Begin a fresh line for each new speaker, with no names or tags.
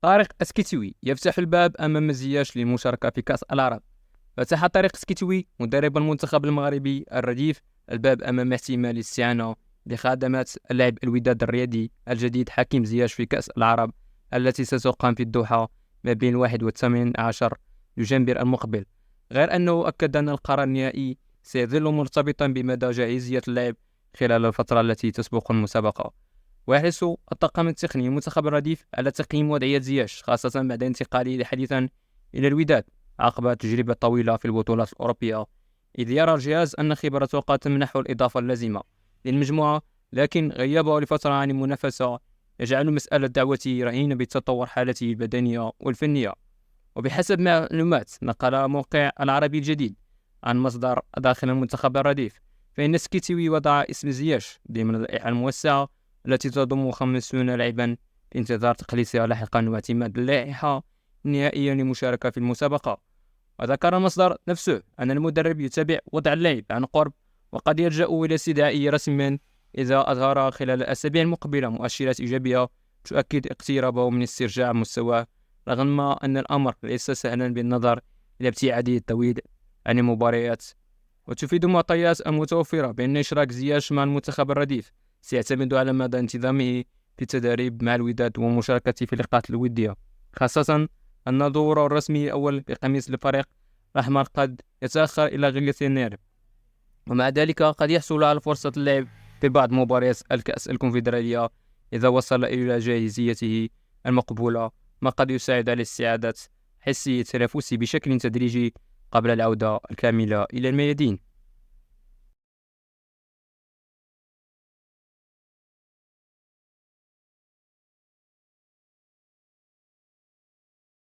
طارق اسكيتوي يفتح الباب أمام زياش للمشاركة في كأس العرب. فتح طارق اسكيتوي مدرب المنتخب المغربي الرديف الباب أمام احتمال الاستعانة بخدمات اللاعب الوداد الرياضي الجديد حكيم زياش في كأس العرب التي ستقام في الدوحة ما بين 1 و18 دجنبر المقبل. غير أنه أكد أن القرار النهائي سيظل مرتبطا بمدى جاهزية اللاعب خلال الفترة التي تسبق المسابقة. ويحرص الطاقم التقني منتخب الرديف على تقييم وضعية زياش خاصة بعد انتقاله حديثا إلى الوداد عقب تجربة طويلة في البطولات الأوروبية، إذ يرى الجهاز أن خبرته قد تمنحه الإضافة اللازمة للمجموعة، لكن غيابه لفترة عن المنافسة يجعل مسألة دعوته رهينة بتطور حالته البدنية والفنية. وبحسب معلومات نقل موقع العربي الجديد عن مصدر داخل المنتخب الرديف، فإن سكيتيوي وضع اسم زياش ضمن اللائحة الموسعة التي تضم 50 لاعبا في انتظار تقليصها لاحقا واعتماد اللائحة النهائية للمشاركة في المسابقة. وذكر المصدر نفسه أن المدرب يتابع وضع اللاعب عن قرب، وقد يلجأ إلى استدعائه رسميا إذا أظهر خلال الأسابيع المقبلة مؤشرات إيجابية تؤكد اقترابه من استرجاع مستواه، رغم أن الأمر ليس سهلا بالنظر إلى ابتعاده الطويل عن المباريات. وتفيد المعطيات المتوفرة بأن إشراك زياش مع المنتخب الرديف سيعتمد على مدى انتظامه في التدريب مع الوداد ومشاركته في اللقاءات الودية، خاصة أن ظهوره الرسمي الأول بقميص الفريق الأحمر قد يتأخر إلى غاية يناير. ومع ذلك قد يحصل على فرصة اللعب في بعض مباريات الكأس الكونفدرالية إذا وصل إلى جاهزيته المقبولة، ما قد يساعد على استعادة حسي التنافسي بشكل تدريجي قبل العودة الكاملة إلى الميادين.